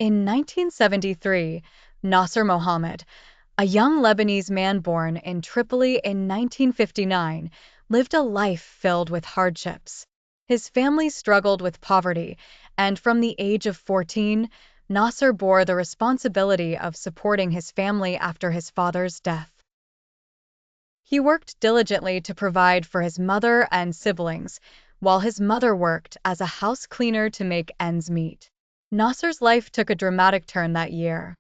In 1973, Nasser Mohamed, a young Lebanese man born in Tripoli in 1959, lived a life filled with hardships. His family struggled with poverty, and from the age of 14, Nasser bore the responsibility of supporting his family after his father's death. He worked diligently to provide for his mother and siblings, while his mother worked as a house cleaner to make ends meet. Nasser's life took a dramatic turn that year.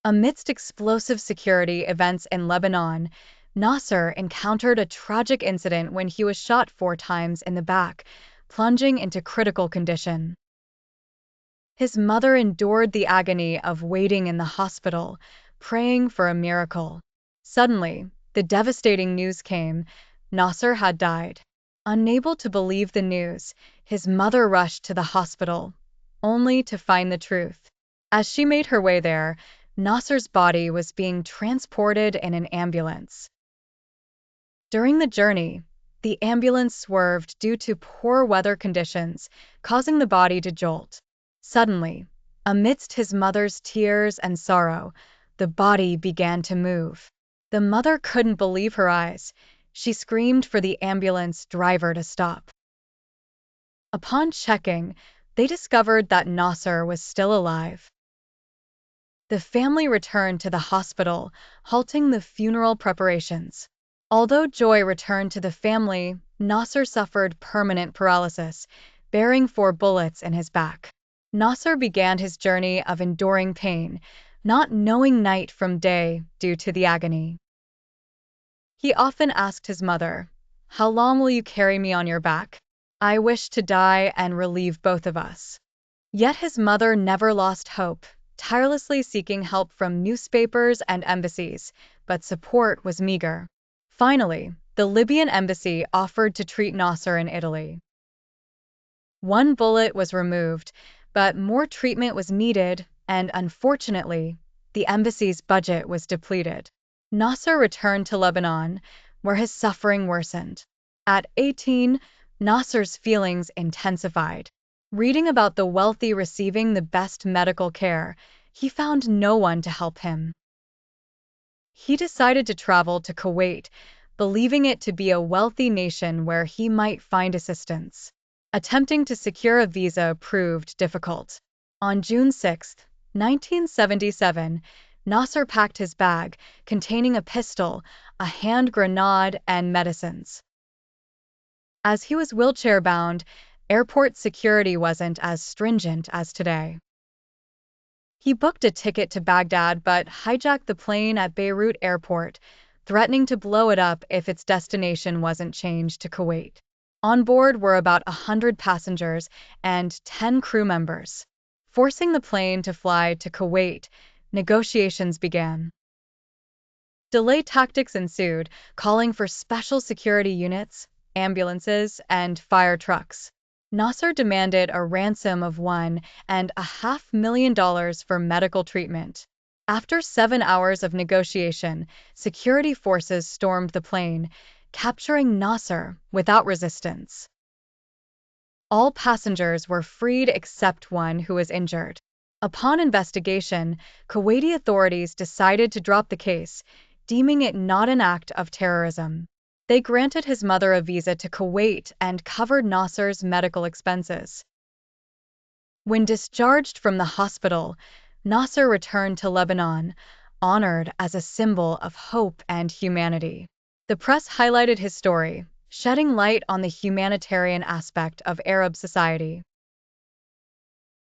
Amidst explosive security events in Lebanon, Nasser encountered a tragic incident when he was shot 4 times in the back, plunging into critical condition. His mother endured the agony of waiting in the hospital, praying for a miracle. Suddenly, the devastating news came: Nasser had died. Unable to believe the news, his mother rushed to the hospital, only to find the truth. As she made her way there, Nasser's body was being transported in an ambulance. During the journey, the ambulance swerved due to poor weather conditions, causing the body to jolt. Suddenly, amidst his mother's tears and sorrow, the body began to move. The mother couldn't believe her eyes. She screamed for the ambulance driver to stop. Upon checking, they discovered that Nasser was still alive. The family returned to the hospital, halting the funeral preparations. Although joy returned to the family, Nasser suffered permanent paralysis, bearing 4 bullets in his back. Nasser began his journey of enduring pain, not knowing night from day due to the agony. He often asked his mother, "How long will you carry me on your back? I wish to die and relieve both of us." Yet his mother never lost hope, tirelessly seeking help from newspapers and embassies, but support was meager. Finally, the Libyan embassy offered to treat Nasser in Italy. 1 bullet was removed, but more treatment was needed, and unfortunately, the embassy's budget was depleted. Nasser returned to Lebanon, where his suffering worsened. At 18, Nasser's feelings intensified. Reading about the wealthy receiving the best medical care, he found no one to help him. He decided to travel to Kuwait, believing it to be a wealthy nation where he might find assistance. Attempting to secure a visa proved difficult. On June 6, 1977, Nasser packed his bag, containing a pistol, a hand grenade, and medicines. As he was wheelchair-bound, airport security wasn't as stringent as today. He booked a ticket to Baghdad but hijacked the plane at Beirut airport, threatening to blow it up if its destination wasn't changed to Kuwait. On board were about 100 passengers and 10 crew members. Forcing the plane to fly to Kuwait, negotiations began. Delay tactics ensued, calling for special security units, ambulances, and fire trucks. Nasser demanded a ransom of $1.5 million for medical treatment. After 7 hours of negotiation, security forces stormed the plane, capturing Nasser without resistance. All passengers were freed except one who was injured. Upon investigation, Kuwaiti authorities decided to drop the case, deeming it not an act of terrorism. They granted his mother a visa to Kuwait and covered Nasser's medical expenses. When discharged from the hospital, Nasser returned to Lebanon, honored as a symbol of hope and humanity. The press highlighted his story, shedding light on the humanitarian aspect of Arab society.